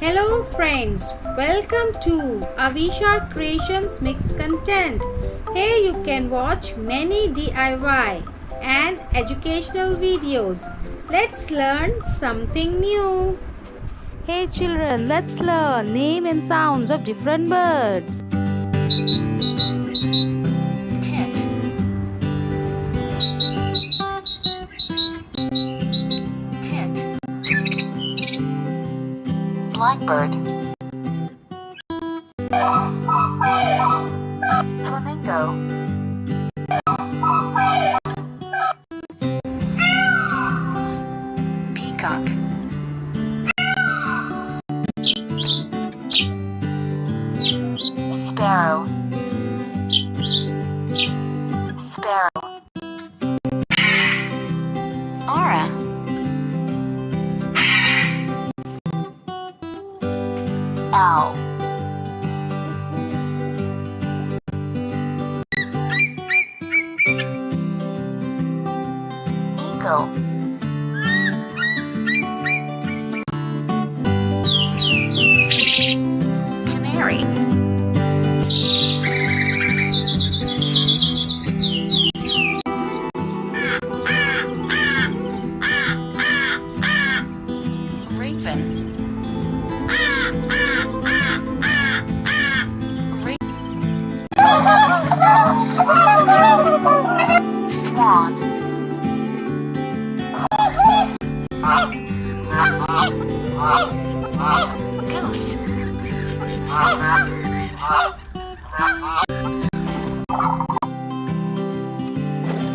Hello friends, welcome to Avisha Creations Mix Content. Here you can watch many DIY and educational videos. Let's learn something new. Hey children, let's learn name and sounds of different birds. Tit, tit. Blackbird, flamingo, peacock, sparrow, sparrow, aura, owl, eagle, canary, raven, swan, goose,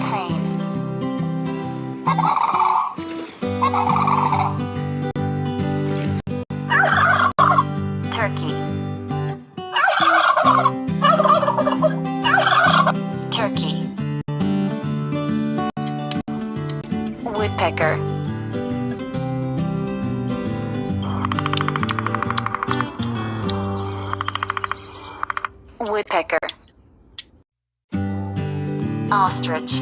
crane, turkey, turkey, woodpecker, woodpecker, ostrich,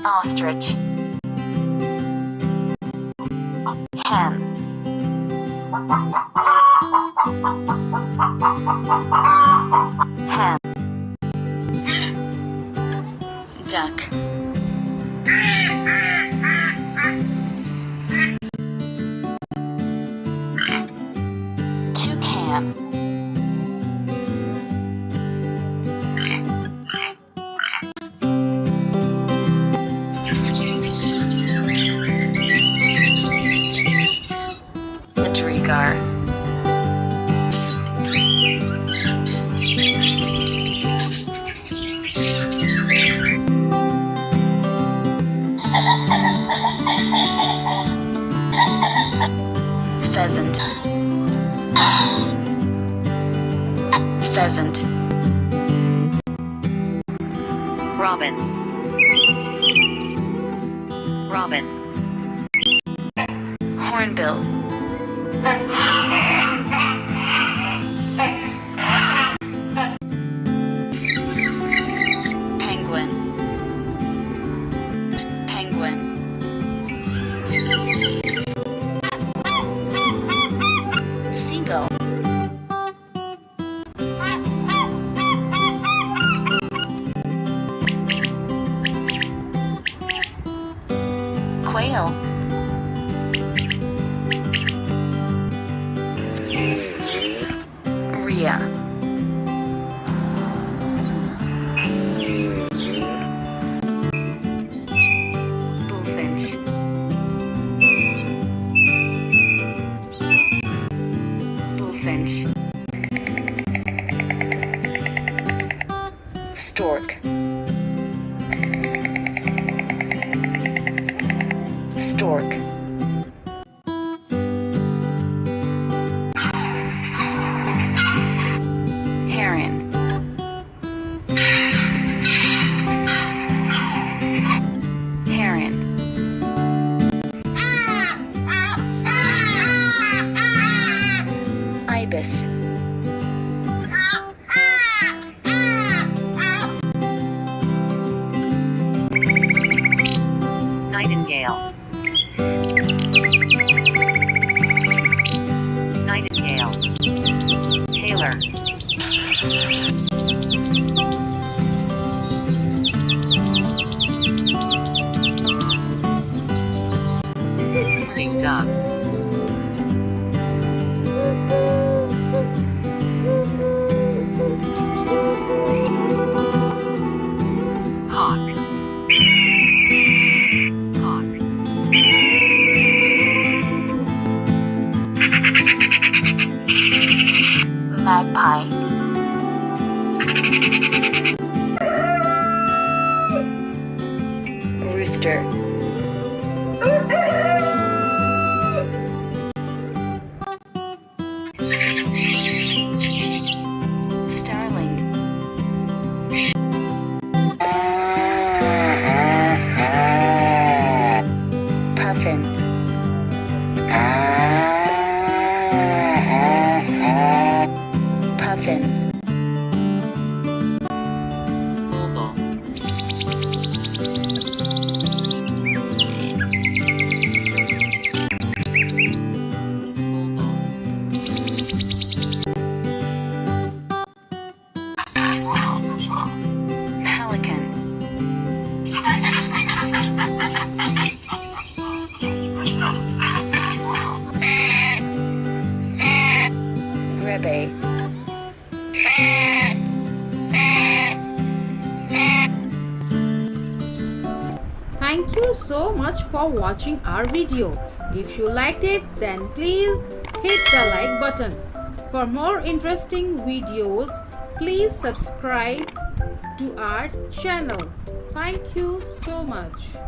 ostrich, hen, hen, duck, toucan, madrigal, pheasant, pheasant, robin, robin, hornbill, penguin, penguin, seagull, quail, rhea, bullfinch, bullfinch, stork, stork, heron, heron, ibis, nightingale, Nightingale. Tailor. Mourning dove. Hawk. Hawk. Magpie. Rooster. Starling. Puffin. Puffin. Bulbul. Pelican. Grebe. Thank you so much for watching our video. If you liked it, then please hit the like button. For more interesting videos, please subscribe to our channel. Thank you so much.